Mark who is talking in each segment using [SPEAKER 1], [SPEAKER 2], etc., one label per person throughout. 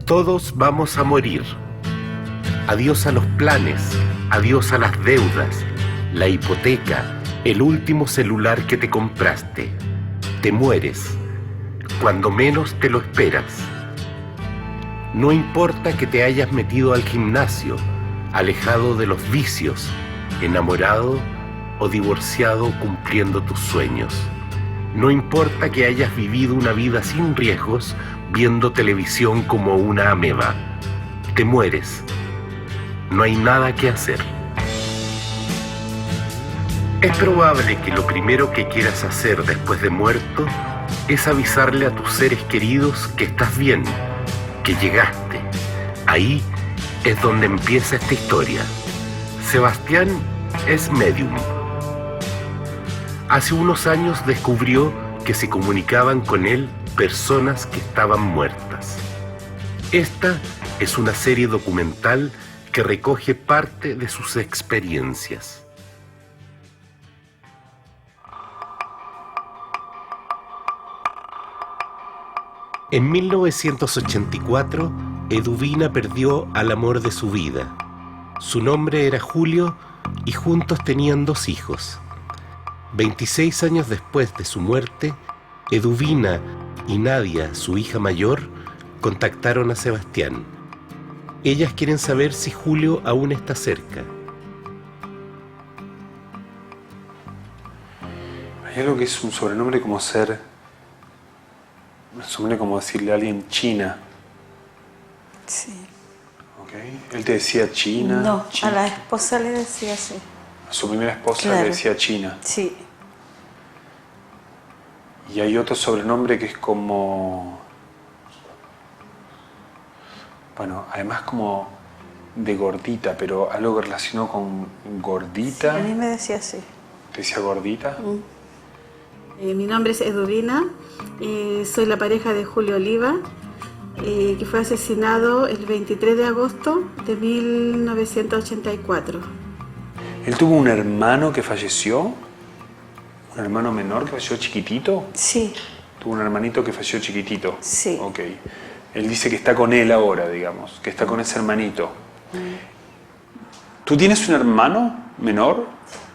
[SPEAKER 1] Todos vamos a morir. Adiós a los planes, adiós a las deudas, la hipoteca, el último celular que te compraste. Te mueres cuando menos te lo esperas. No importa que te hayas metido al gimnasio, alejado de los vicios, enamorado o divorciado cumpliendo tus sueños. No importa que hayas vivido una vida sin riesgos, viendo televisión como una ameba. Te mueres. No hay nada que hacer. Es probable que lo primero que quieras hacer después de muerto es avisarle a tus seres queridos que estás bien, que llegaste. Ahí es donde empieza esta historia. Sebastián es medium. Hace unos años descubrió que se comunicaban con él personas que estaban muertas. Esta es una serie documental que recoge parte de sus experiencias. En 1984, Eduvina perdió al amor de su vida. Su nombre era Julio y juntos tenían 2 hijos. 26 años después de su muerte, Eduvina y Nadia, su hija mayor, contactaron a Sebastián. Ellas quieren saber si Julio aún está cerca.
[SPEAKER 2] Hay algo que es un sobrenombre como ser... Un sobrenombre como decirle a alguien China.
[SPEAKER 3] Sí.
[SPEAKER 2] ¿Okay? ¿Él te decía China?
[SPEAKER 3] No,
[SPEAKER 2] China.
[SPEAKER 3] a la esposa le decía así.
[SPEAKER 2] A su primera esposa
[SPEAKER 3] Claro.
[SPEAKER 2] le decía China.
[SPEAKER 3] Sí.
[SPEAKER 2] Y hay otro sobrenombre que es como... Bueno, además como de gordita, pero algo relacionado con gordita.
[SPEAKER 3] Sí, a mí me decía así.
[SPEAKER 2] ¿Te decía gordita?
[SPEAKER 3] Mi nombre es Eduvina, soy la pareja de Julio Oliva, que fue asesinado el 23 de agosto de 1984.
[SPEAKER 2] ¿Él tuvo un hermano que falleció? ¿Un hermano menor que falleció chiquitito?
[SPEAKER 3] Sí.
[SPEAKER 2] Tuvo un hermanito que falleció chiquitito.
[SPEAKER 3] Sí.
[SPEAKER 2] Ok. Él dice que está con él ahora, digamos, que está con ese hermanito. ¿Tú tienes un hermano menor?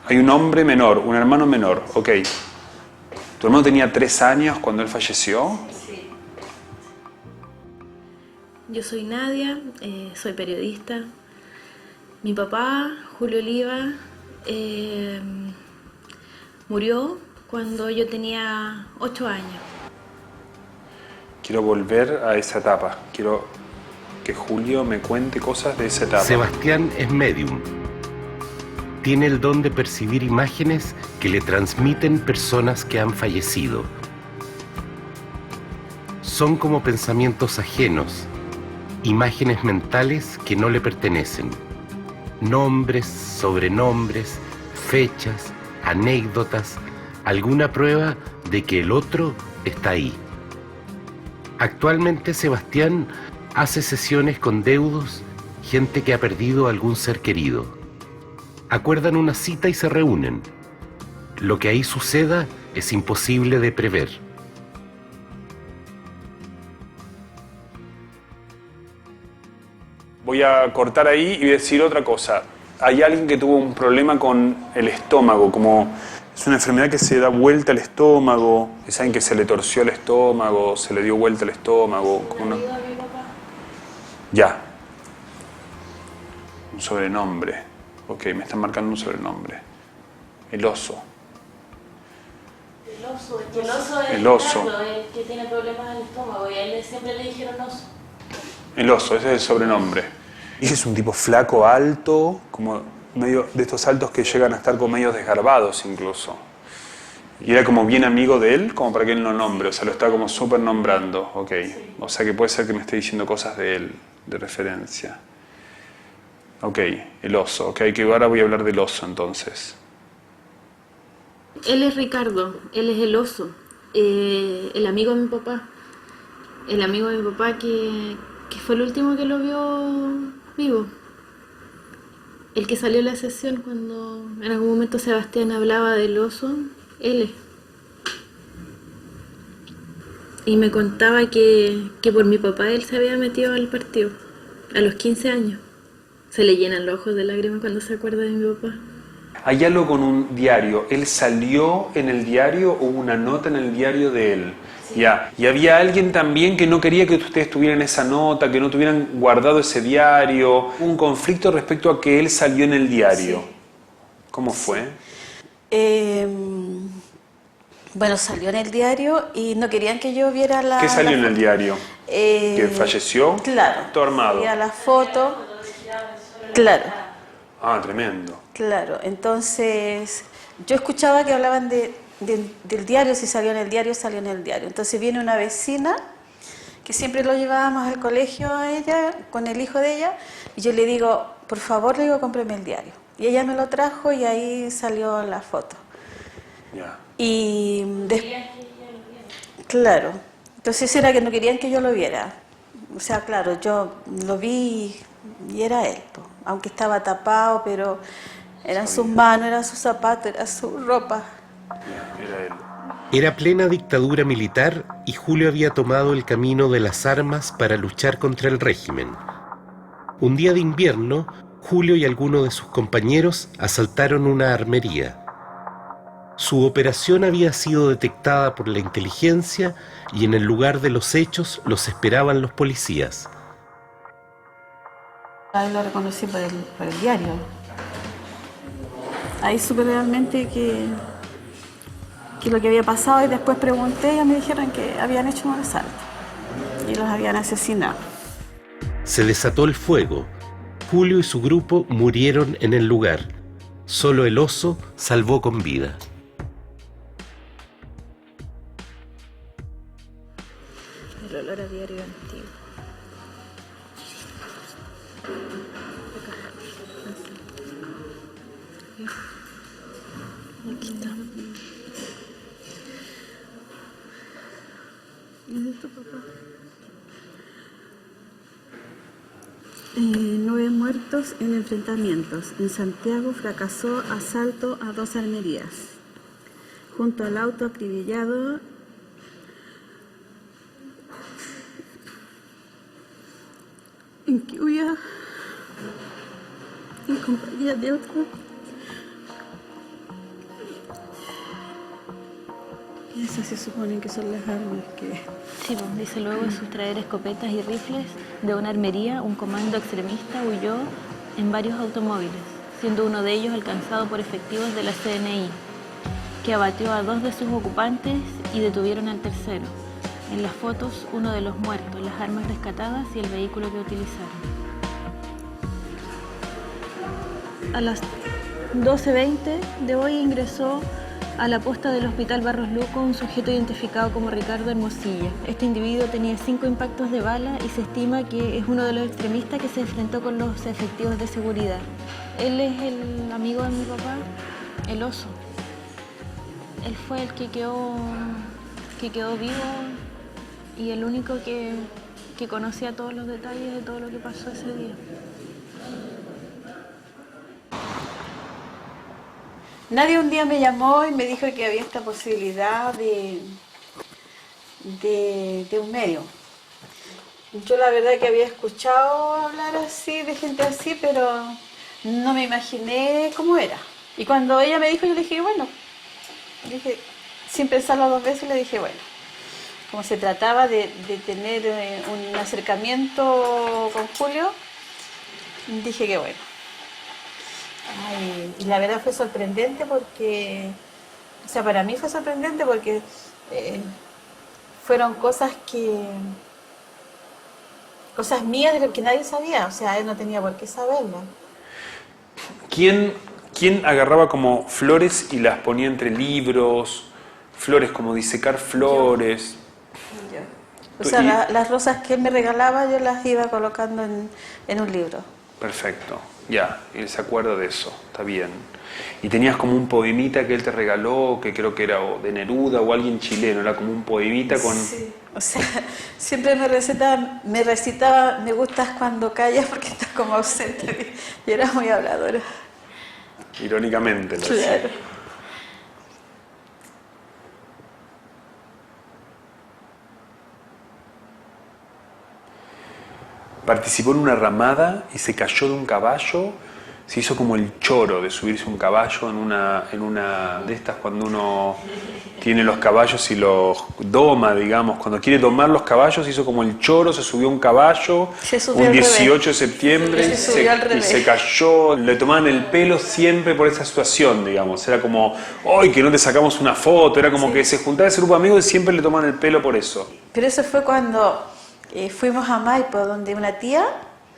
[SPEAKER 2] Hay un hombre menor, un hermano menor, ok. ¿Tu hermano tenía 3 años cuando él falleció?
[SPEAKER 3] Sí.
[SPEAKER 4] Yo soy Nadia, soy periodista. Mi papá, Julio Oliva, murió cuando yo tenía 8 años.
[SPEAKER 2] Quiero volver a esa etapa. Quiero que Julio me cuente cosas de esa etapa.
[SPEAKER 1] Sebastián es medium. Tiene el don de percibir imágenes que le transmiten personas que han fallecido. Son como pensamientos ajenos, imágenes mentales que no le pertenecen. Nombres, sobrenombres, fechas, anécdotas, alguna prueba de que el otro está ahí. Actualmente Sebastián hace sesiones con deudos, gente que ha perdido a algún ser querido. Acuerdan una cita y se reúnen. Lo que ahí suceda es imposible de prever.
[SPEAKER 2] Voy a cortar ahí y decir otra cosa. Hay alguien que tuvo un problema con el estómago, como es una enfermedad que se da vuelta al estómago. Es alguien que se le torció el estómago, se le dio vuelta el estómago. Como una... Ya. Un sobrenombre. Ok, me están marcando un sobrenombre. El oso.
[SPEAKER 4] El oso, el oso es
[SPEAKER 2] El oso.
[SPEAKER 4] Ricardo, el que tiene problemas en el estómago y a él siempre le dijeron oso.
[SPEAKER 2] El oso, ese es el sobrenombre. Y es un tipo flaco, alto, como medio de estos altos que llegan a estar como medio desgarbados incluso. Y era como bien amigo de él, como para que él lo nombre, o sea, lo está como súper nombrando, ok. O sea que puede ser que me esté diciendo cosas de él, de referencia. Ok, el oso, ok, que ahora voy a hablar del oso entonces.
[SPEAKER 4] Él es Ricardo, él es el oso, el amigo de mi papá. El amigo de mi papá que fue el último que lo vio vivo. El que salió a la sesión cuando en algún momento Sebastián hablaba del oso, él es. Y me contaba que por mi papá él se había metido al partido a los 15 años. Se le llenan los ojos de lágrimas cuando se acuerda de mi papá.
[SPEAKER 2] Hay algo con un diario. ¿Él salió en el diario o hubo una nota en el diario de él? Sí. Ya. Y había alguien también que no quería que ustedes tuvieran esa nota, que no tuvieran guardado ese diario. Hubo un conflicto respecto a que él salió en el diario. Sí. ¿Cómo fue?
[SPEAKER 5] Bueno, salió en el diario y no querían que yo viera la...
[SPEAKER 2] ¿Qué salió en el diario? ¿Que falleció?
[SPEAKER 5] Claro.
[SPEAKER 2] Todo armado.
[SPEAKER 5] Veía la foto. Claro.
[SPEAKER 2] Ah, tremendo.
[SPEAKER 5] Claro, entonces yo escuchaba que hablaban del diario, si salió en el diario, salió en el diario. Entonces viene una vecina, que siempre lo llevábamos al colegio a ella, con el hijo de ella, y yo le digo, por favor, le digo, cómpreme el diario. Y ella me lo trajo y ahí salió la foto.
[SPEAKER 2] Ya.
[SPEAKER 5] Y claro, entonces era que no querían que yo lo viera. O sea, claro, yo lo vi y era él, aunque estaba tapado, pero eran sus manos, eran sus zapatos, era su ropa.
[SPEAKER 2] Era él.
[SPEAKER 1] Era plena dictadura militar y Julio había tomado el camino de las armas para luchar contra el régimen. Un día de invierno, Julio y algunos de sus compañeros asaltaron una armería. Su operación había sido detectada por la inteligencia y en el lugar de los hechos los esperaban los policías.
[SPEAKER 3] Ahí lo reconocí por el diario. Ahí supe realmente que lo que había pasado y después pregunté y me dijeron que habían hecho un asalto y los habían asesinado.
[SPEAKER 1] Se desató el fuego. Julio y su grupo murieron en el lugar. Solo el oso salvó con vida.
[SPEAKER 4] El olor a diario antiguo. Aquí está.
[SPEAKER 3] ¿Es tu papá? 9 muertos en enfrentamientos. En Santiago fracasó asalto a 2 armerías. Junto al auto acribillado en que huía en compañía de otro. Esas se suponen que son las armas que...
[SPEAKER 4] Sí, pues, dice luego de sustraer escopetas y rifles de una armería, un comando extremista huyó en varios automóviles, siendo uno de ellos alcanzado por efectivos de la CNI, que abatió a 2 de sus ocupantes y detuvieron al tercero. En las fotos, uno de los muertos, las armas rescatadas y el vehículo que utilizaron. A las 12:20 de hoy ingresó a la posta del Hospital Barros Luco un sujeto identificado como Ricardo Hermosilla. Este individuo tenía 5 impactos de bala y se estima que es uno de los extremistas que se enfrentó con los efectivos de seguridad. Él es el amigo de mi papá, el oso. Él fue el que quedó vivo y el único que conocía todos los detalles de todo lo que pasó ese día.
[SPEAKER 5] Nadie un día me llamó y me dijo que había esta posibilidad de un medio. Yo la verdad que había escuchado hablar así, de gente así, pero no me imaginé cómo era. Y cuando ella me dijo, yo le dije, bueno, sin pensarlo 2 veces, le dije, bueno. Como se trataba de tener un acercamiento con Julio, dije que bueno. Ay, y la verdad fue sorprendente porque, o sea, para mí fue sorprendente porque fueron cosas mías de lo que nadie sabía, o sea, él no tenía por qué saberlo.
[SPEAKER 2] ¿Quién agarraba como flores y las ponía entre libros? Flores, como disecar flores.
[SPEAKER 5] Yo. O sea, las rosas que él me regalaba yo las iba colocando en un libro.
[SPEAKER 2] Perfecto, ya, él se acuerda de eso, está bien. Y tenías como un poemita que él te regaló, que creo que era de Neruda o alguien chileno, era como un poemita con...
[SPEAKER 5] Sí, o sea, siempre me recitaba, me gustas cuando callas porque estás como ausente, y era muy habladora.
[SPEAKER 2] Irónicamente lo decía.
[SPEAKER 5] Claro.
[SPEAKER 2] participó en una ramada y se cayó de un caballo. Se hizo como el choro de subirse a un caballo en una de estas, cuando uno tiene los caballos y los doma, digamos. Cuando quiere domar los caballos, hizo como el choro, se subió a un caballo un 18 de septiembre y se cayó. Le tomaban el pelo siempre por esa situación, digamos. Era como, ¡ay, que no te sacamos una foto! Era como que se juntaba ese grupo de amigos y siempre le tomaban el pelo por eso.
[SPEAKER 5] Pero eso fue cuando fuimos a Maipo, donde una tía...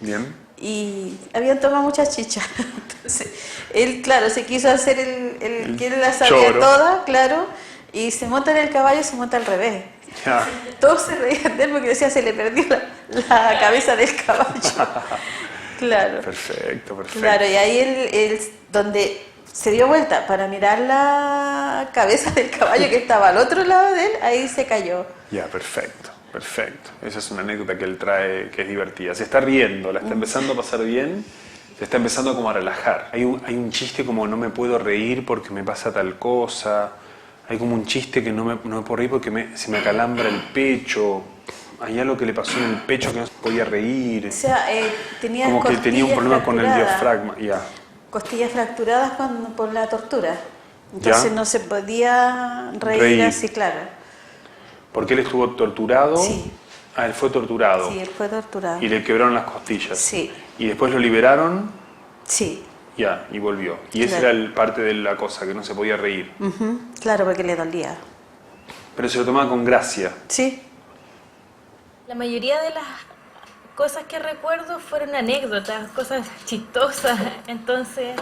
[SPEAKER 2] Bien.
[SPEAKER 5] Y habían tomado muchas chichas. Entonces, él, claro, se quiso hacer el que él la sabía
[SPEAKER 2] choro.
[SPEAKER 5] toda, claro, y se monta en el caballo y se monta al revés.
[SPEAKER 2] Ya.
[SPEAKER 5] Todos se reían de él porque decía, se le perdió la cabeza del caballo. Claro.
[SPEAKER 2] Perfecto, perfecto.
[SPEAKER 5] Claro, y ahí él, donde se dio vuelta para mirar la cabeza del caballo que estaba al otro lado de él, ahí se cayó.
[SPEAKER 2] Ya, perfecto. Perfecto. Esa es una anécdota que él trae que es divertida. Se está riendo, la está empezando a pasar bien, se está empezando como a relajar. Hay un chiste como no me puedo reír porque me pasa tal cosa. Hay como un chiste que no me puedo reír porque se me acalambra el pecho. Hay algo que le pasó en el pecho que no se podía reír.
[SPEAKER 5] O sea, tenía
[SPEAKER 2] como que tenía un problema con el diafragma. Ya.
[SPEAKER 5] Costillas fracturadas por la tortura. Entonces
[SPEAKER 2] ¿Ya?
[SPEAKER 5] no se podía reír así, claro.
[SPEAKER 2] Porque él estuvo torturado.
[SPEAKER 5] Sí.
[SPEAKER 2] Ah, él fue torturado.
[SPEAKER 5] Sí, él fue torturado.
[SPEAKER 2] Y le quebraron las costillas.
[SPEAKER 5] Sí.
[SPEAKER 2] Y después lo liberaron.
[SPEAKER 5] Sí.
[SPEAKER 2] Ya, y volvió. Y esa
[SPEAKER 5] Claro.
[SPEAKER 2] era el parte de la cosa, que no se podía reír.
[SPEAKER 5] Claro, porque le dolía.
[SPEAKER 2] Pero se lo tomaba con gracia.
[SPEAKER 5] Sí.
[SPEAKER 4] La mayoría de las cosas que recuerdo fueron anécdotas, cosas chistosas. Entonces,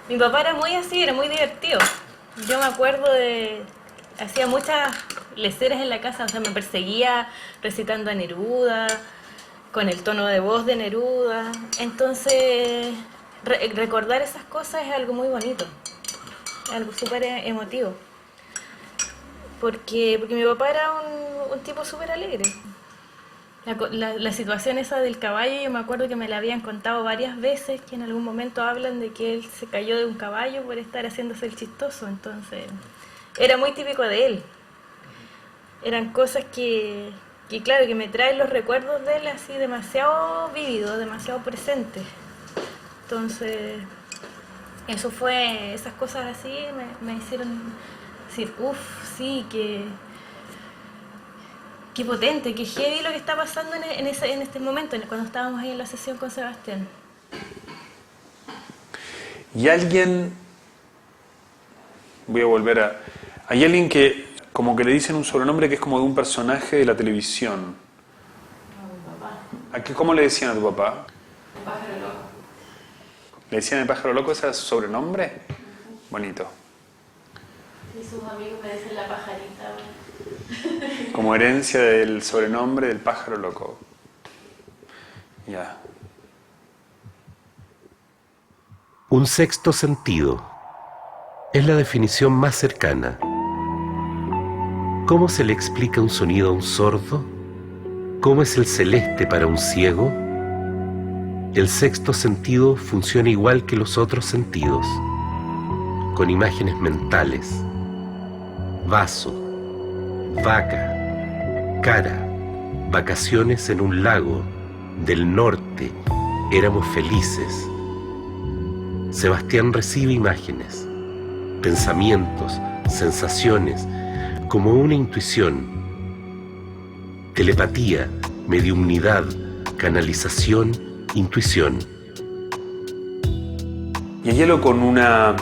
[SPEAKER 4] mi papá era muy así, era muy divertido. Yo me acuerdo hacía muchas leceras en la casa, o sea, me perseguía recitando a Neruda, con el tono de voz de Neruda. Entonces, recordar esas cosas es algo muy bonito, algo súper emotivo. Porque mi papá era un tipo súper alegre. La situación esa del caballo, yo me acuerdo que me la habían contado varias veces, que en algún momento hablan de que él se cayó de un caballo por estar haciéndose el chistoso. Entonces, era muy típico de él. Eran cosas que claro, que me traen los recuerdos de él así demasiado vívidos, demasiado presentes. Entonces, esas cosas así me hicieron decir, uff, sí, qué potente, qué heavy lo que está pasando en este momento, cuando estábamos ahí en la sesión con Sebastián.
[SPEAKER 2] Y alguien, voy a volver a... Hay alguien que como que le dicen un sobrenombre que es como de un personaje de la televisión. ¿A qué, cómo le decían a tu papá?
[SPEAKER 4] El pájaro loco.
[SPEAKER 2] ¿Le decían el pájaro loco ese sobrenombre? Bonito.
[SPEAKER 4] Y sus amigos me dicen la pajarita.
[SPEAKER 2] Como herencia del sobrenombre del pájaro loco. Ya.
[SPEAKER 1] Un sexto sentido es la definición más cercana. ¿Cómo se le explica un sonido a un sordo? ¿Cómo es el celeste para un ciego? El sexto sentido funciona igual que los otros sentidos, con imágenes mentales. Vaso, vaca, cara, vacaciones en un lago, del norte, éramos felices. Sebastián recibe imágenes, pensamientos, sensaciones, como una intuición, telepatía, mediumnidad, canalización, intuición.
[SPEAKER 2] Y hay algo con una...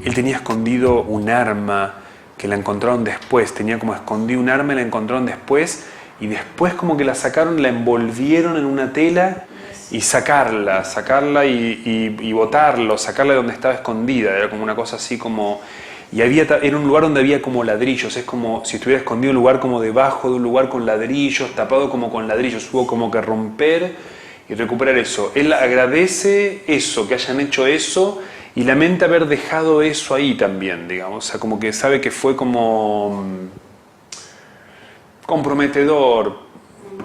[SPEAKER 2] Él tenía escondido un arma que la encontraron después, tenía como escondido un arma y la encontraron después, y después como que la sacaron, la envolvieron en una tela y sacarla y botarlo, sacarla de donde estaba escondida, era como una cosa así como... Y era un lugar donde había como ladrillos, es como si estuviera escondido en un lugar como debajo de un lugar con ladrillos, tapado como con ladrillos, hubo como que romper y recuperar eso. Él agradece eso, que hayan hecho eso, y lamenta haber dejado eso ahí también, digamos, o sea, como que sabe que fue como comprometedor,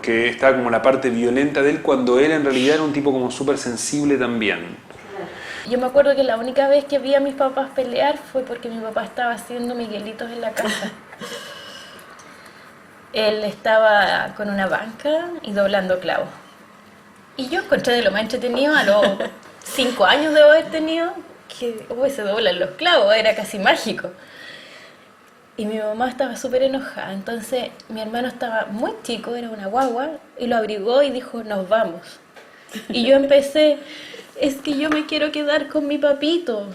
[SPEAKER 2] que estaba como la parte violenta de él, cuando él en realidad era un tipo como súper sensible también.
[SPEAKER 4] Yo me acuerdo que la única vez que vi a mis papás pelear fue porque mi papá estaba haciendo miguelitos en la casa. Él estaba con una banca y doblando clavos. Y yo encontré de lo más entretenido a los 5 años de haber tenido, que se doblan los clavos, era casi mágico. Y mi mamá estaba súper enojada, entonces mi hermano estaba muy chico, era una guagua, y lo abrigó y dijo, nos vamos. Y yo empecé, es que yo me quiero quedar con mi papito.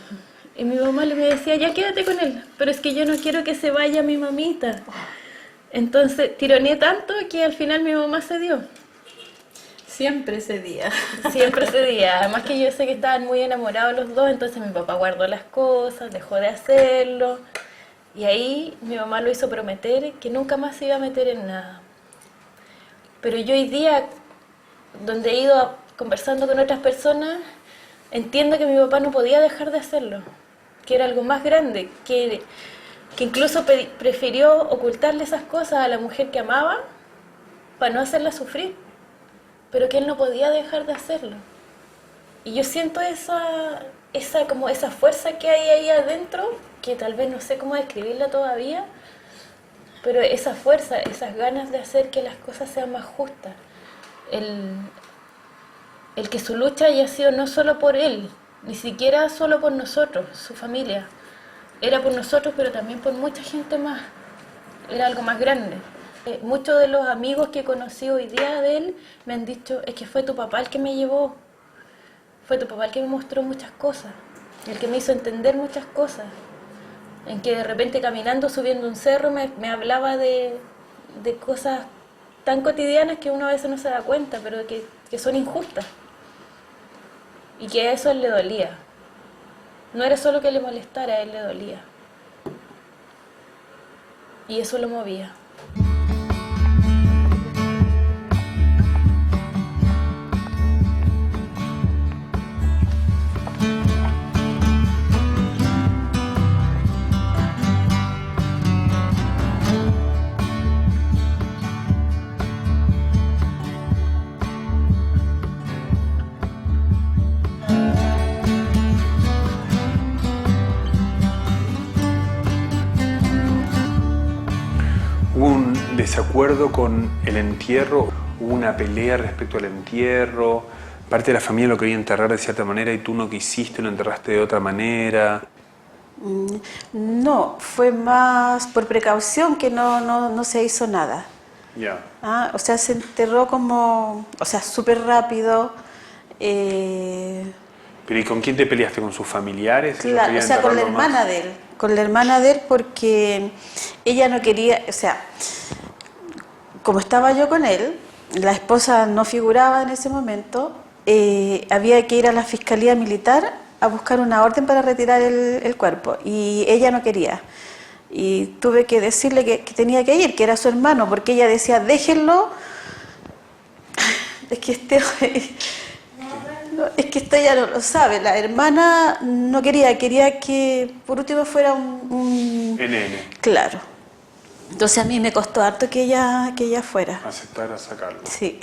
[SPEAKER 4] Y mi mamá me decía, ya quédate con él, pero es que yo no quiero que se vaya mi mamita. Entonces tironeé tanto que al final mi mamá cedió.
[SPEAKER 5] Siempre ese día.
[SPEAKER 4] Siempre cedía, además que yo sé que estaban muy enamorados los dos, entonces mi papá guardó las cosas, dejó de hacerlo. Y ahí mi mamá lo hizo prometer que nunca más se iba a meter en nada. Pero yo hoy día, donde he ido conversando con otras personas, entiendo que mi papá no podía dejar de hacerlo, que era algo más grande, que incluso prefirió ocultarle esas cosas a la mujer que amaba para no hacerla sufrir, pero que él no podía dejar de hacerlo. Y yo siento esa fuerza que hay ahí adentro, que tal vez no sé cómo describirla todavía, pero esa fuerza, esas ganas de hacer que las cosas sean más justas. El que su lucha haya sido no solo por él, ni siquiera solo por nosotros, su familia. Era por nosotros, pero también por mucha gente más. Era algo más grande. Muchos de los amigos que conocí hoy día de él me han dicho, es que fue tu papá el que me llevó. Fue tu papá el que me mostró muchas cosas, el que me hizo entender muchas cosas, en que de repente caminando, subiendo un cerro, me hablaba de cosas tan cotidianas que uno a veces no se da cuenta, pero que son injustas, y que a eso él le dolía. No era solo que le molestara, a él le dolía, y eso lo movía.
[SPEAKER 2] Hubo un desacuerdo con el entierro, hubo una pelea respecto al entierro, parte de la familia lo quería enterrar de cierta manera y tú no quisiste, lo enterraste de otra manera.
[SPEAKER 5] No, fue más por precaución que no se hizo nada.
[SPEAKER 2] Ya.
[SPEAKER 5] O sea, se enterró como, súper rápido.
[SPEAKER 2] ¿Pero y con quién te peleaste? ¿Con sus familiares? ¿Ellos
[SPEAKER 5] Claro,
[SPEAKER 2] querían
[SPEAKER 5] con la
[SPEAKER 2] enterrarlo más?
[SPEAKER 5] hermana de él. Con la hermana de él porque ella no quería, como estaba yo con él, la esposa no figuraba en ese momento, había que ir a la Fiscalía Militar a buscar una orden para retirar el cuerpo y ella no quería. Y tuve que decirle que tenía que ir, que era su hermano, porque ella decía, déjenlo, es que esto ella no lo sabe. La hermana no quería que por último fuera un
[SPEAKER 2] NN.
[SPEAKER 5] Claro. Entonces a mí me costó harto que ella fuera.
[SPEAKER 2] Aceptar a sacarlo.
[SPEAKER 5] Sí.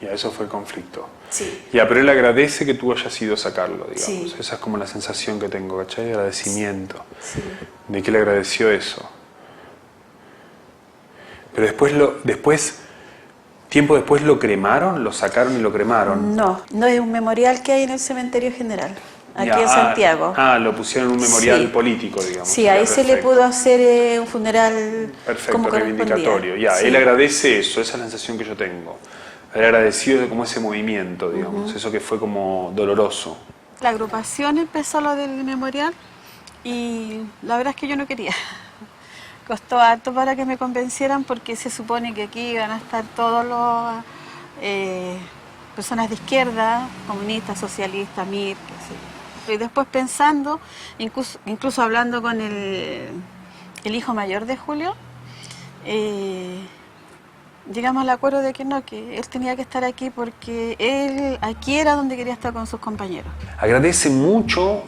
[SPEAKER 2] Ya, eso fue el conflicto.
[SPEAKER 5] Sí.
[SPEAKER 2] Ya, pero él agradece que tú hayas ido a sacarlo, digamos.
[SPEAKER 5] Sí.
[SPEAKER 2] Esa es como la sensación que tengo, ¿cachai? Agradecimiento.
[SPEAKER 5] Sí.
[SPEAKER 2] De que él agradeció eso. Pero tiempo después lo cremaron, lo sacaron y lo cremaron.
[SPEAKER 5] No es un memorial que hay en el cementerio general, aquí
[SPEAKER 2] Ya,
[SPEAKER 5] en Santiago.
[SPEAKER 2] lo pusieron en un memorial
[SPEAKER 5] Sí.
[SPEAKER 2] político, digamos.
[SPEAKER 5] Sí,
[SPEAKER 2] Ya,
[SPEAKER 5] ahí se le
[SPEAKER 2] perfecto.
[SPEAKER 5] pudo hacer un funeral
[SPEAKER 2] Perfecto,
[SPEAKER 5] como
[SPEAKER 2] reivindicatorio.
[SPEAKER 5] correspondía.
[SPEAKER 2] Ya,
[SPEAKER 5] Sí.
[SPEAKER 2] él agradece eso, esa es la sensación que yo tengo. Él agradecido de como ese movimiento, digamos, eso que fue como doloroso.
[SPEAKER 3] La agrupación empezó lo del memorial y la verdad es que yo no quería. Costó harto para que me convencieran porque se supone que aquí iban a estar todos los personas de izquierda, comunistas, socialistas, MIR, qué sé yo. Y después pensando, incluso hablando con el hijo mayor de Julio, llegamos al acuerdo de que él tenía que estar aquí porque él aquí era donde quería estar con sus compañeros.
[SPEAKER 2] Agradece mucho,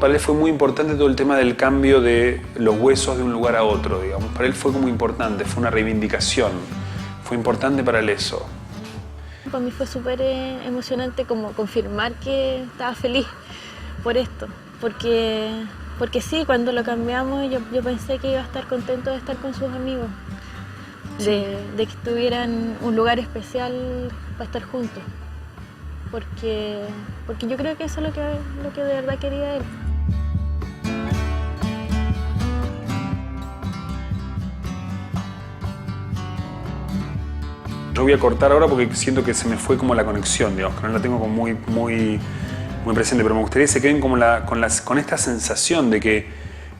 [SPEAKER 2] para él fue muy importante todo el tema del cambio de los huesos de un lugar a otro, digamos. Para él fue como importante, fue una reivindicación, fue importante para él eso.
[SPEAKER 4] Para mí fue súper emocionante como confirmar que estaba feliz por esto, porque sí, cuando lo cambiamos yo pensé que iba a estar contento de estar con sus amigos, de que tuvieran un lugar especial para estar juntos. porque yo creo que eso es lo que de verdad quería él.
[SPEAKER 2] Yo voy a cortar ahora porque siento que se me fue como la conexión, digamos, que no la tengo como muy presente, pero me gustaría que se queden como con esta sensación de que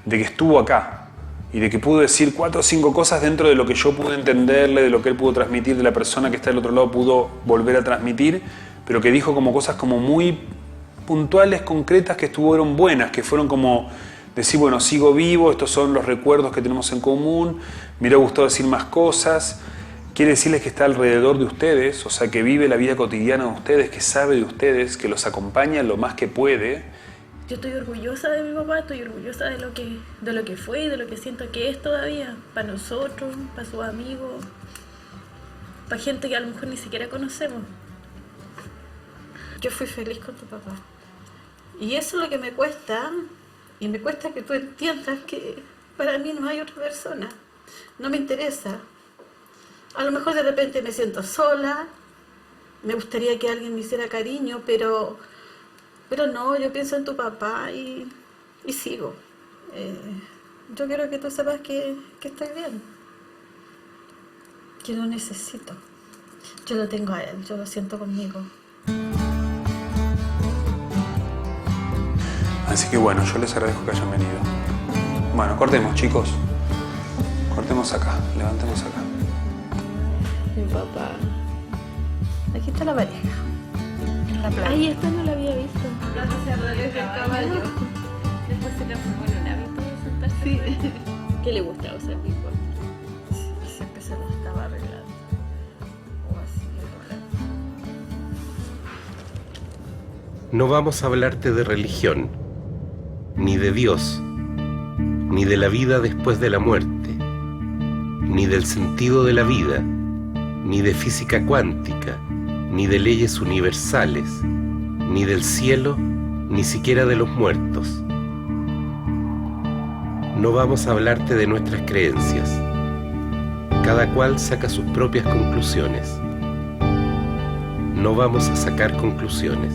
[SPEAKER 2] estuvo acá y de que pudo decir 4 o 5 cosas dentro de lo que yo pude entenderle, de lo que él pudo transmitir, de la persona que está del otro lado pudo volver a transmitir, pero que dijo como cosas como muy puntuales, concretas, que estuvieron buenas, que fueron como decir, bueno, sigo vivo, estos son los recuerdos que tenemos en común, me hubiera gustado decir más cosas. Quiere decirles que está alrededor de ustedes, o sea, que vive la vida cotidiana de ustedes, que sabe de ustedes, que los acompaña lo más que puede.
[SPEAKER 4] Yo estoy orgullosa de mi papá, estoy orgullosa de lo que fue y de lo que siento que es todavía, para nosotros, para sus amigos, para gente que a lo mejor ni siquiera conocemos.
[SPEAKER 3] Yo fui feliz con tu papá. Y eso es lo que me cuesta, y me cuesta que tú entiendas que para mí no hay otra persona. No me interesa. A lo mejor de repente me siento sola, me gustaría que alguien me hiciera cariño, pero no, yo pienso en tu papá y sigo. Yo quiero que tú sepas que estoy bien, que lo necesito. Yo lo tengo a él, yo lo siento conmigo.
[SPEAKER 2] Así que bueno, yo les agradezco que hayan venido. Bueno, cortemos, chicos. Cortemos acá, levantemos acá.
[SPEAKER 4] Mi papá.
[SPEAKER 3] Aquí está la pareja, en la playa.
[SPEAKER 4] Ay, esta no la había visto.
[SPEAKER 5] Después se transformó en un hábito de sentarse.
[SPEAKER 4] Sí. ¿Qué le gustaba usar ping-pong?
[SPEAKER 3] Y siempre se lo estaba arreglando. O así,
[SPEAKER 1] No vamos a hablarte de religión, ni de Dios, ni de la vida después de la muerte, ni del sentido de la vida, ni de física cuántica, ni de leyes universales, ni del cielo, ni siquiera de los muertos. No vamos a hablarte de nuestras creencias. Cada cual saca sus propias conclusiones. No vamos a sacar conclusiones.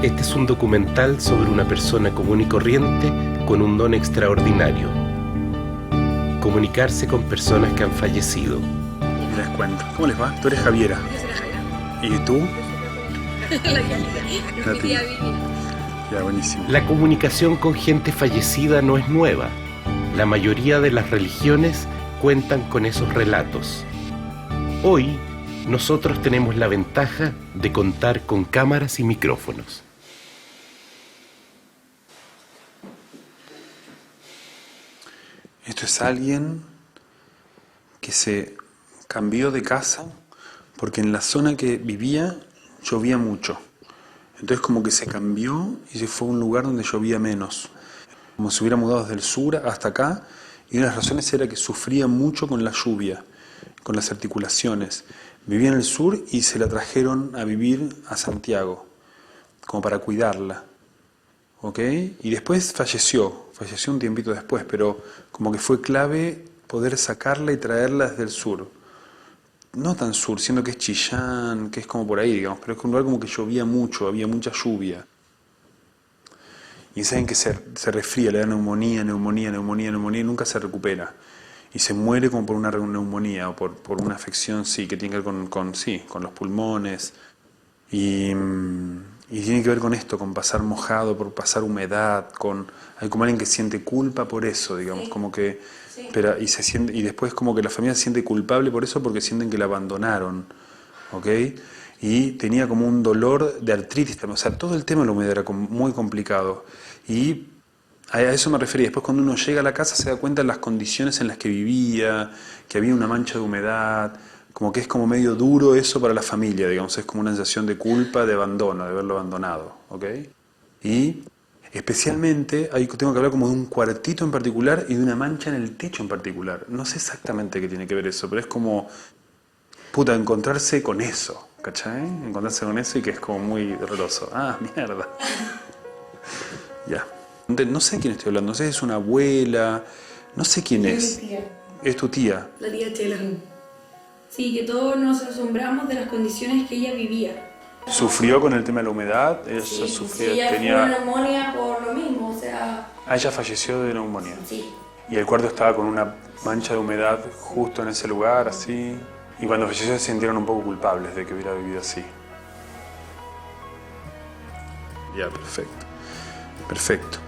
[SPEAKER 1] Este es un documental sobre una persona común y corriente con un don extraordinario: comunicarse con personas que han fallecido.
[SPEAKER 2] Les cuento. ¿Cómo les va? Tú eres Javiera.
[SPEAKER 4] Yo soy la Jaira.
[SPEAKER 2] ¿Y tú?
[SPEAKER 4] La Yanita. Mi tía Vivi.
[SPEAKER 2] Ya, buenísimo.
[SPEAKER 1] La comunicación con gente fallecida no es nueva. La mayoría de las religiones cuentan con esos relatos. Hoy, nosotros tenemos la ventaja de contar con cámaras y micrófonos.
[SPEAKER 2] Esto es alguien que se cambió de casa porque en la zona que vivía llovía mucho. Entonces como que se cambió y se fue a un lugar donde llovía menos. Como se hubiera mudado desde el sur hasta acá, y una de las razones era que sufría mucho con la lluvia, con las articulaciones. Vivía en el sur y se la trajeron a vivir a Santiago, como para cuidarla. ¿Ok? Y después falleció un tiempito después, pero como que fue clave poder sacarla y traerla desde el sur. No tan sur, siendo que es Chillán, que es como por ahí, digamos, pero es un lugar como que llovía mucho, había mucha lluvia. Y saben que se resfría, le da neumonía, y nunca se recupera. Y se muere como por una neumonía o por una afección, sí, que tiene que ver con los pulmones. Y tiene que ver con esto, con pasar mojado, por pasar humedad, hay como alguien que siente culpa por eso, digamos, sí, como que, sí. Y después como que la familia se siente culpable por eso porque sienten que la abandonaron, ¿ok? Y tenía como un dolor de artritis también, o sea, todo el tema de la humedad era muy complicado. Y a eso me refería. Después cuando uno llega a la casa se da cuenta de las condiciones en las que vivía, que había una mancha de humedad, como que es como medio duro eso para la familia, digamos, es como una sensación de culpa, de abandono, de haberlo abandonado, ¿ok? Y especialmente tengo que hablar como de un cuartito en particular y de una mancha en el techo en particular. No sé exactamente qué tiene que ver eso, pero es como, encontrarse con eso, ¿cachai? Encontrarse con eso y que es como muy doloroso. Ah, mierda. Ya. No sé quién estoy hablando, no sé si es una abuela, no sé quién es.
[SPEAKER 6] Mi tía.
[SPEAKER 2] ¿Es tu tía?
[SPEAKER 6] La tía Chela. Sí, que todos nos asombramos de las condiciones que ella vivía.
[SPEAKER 2] ¿Sufrió con el tema de la humedad? Ella
[SPEAKER 6] Sí,
[SPEAKER 2] sufría,
[SPEAKER 6] sí, ella
[SPEAKER 2] tenía...
[SPEAKER 6] tuvo neumonía por lo mismo, o sea,
[SPEAKER 2] Ah, ella falleció de neumonía.
[SPEAKER 6] sí.
[SPEAKER 2] Y el cuarto estaba con una mancha de humedad justo en ese lugar, así. Y cuando falleció se sintieron un poco culpables de que hubiera vivido así. Ya, perfecto. Perfecto.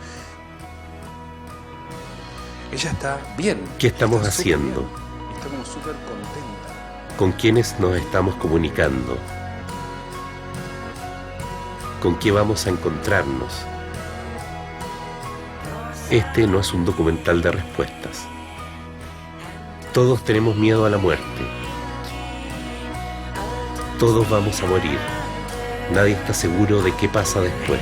[SPEAKER 2] Ella está bien.
[SPEAKER 1] ¿Qué estamos
[SPEAKER 2] Está súper
[SPEAKER 1] haciendo?
[SPEAKER 2] bien. Y está como súper contenta.
[SPEAKER 1] ¿Con quiénes nos estamos comunicando? ¿Con qué vamos a encontrarnos? Este no es un documental de respuestas. Todos tenemos miedo a la muerte. Todos vamos a morir. Nadie está seguro de qué pasa después.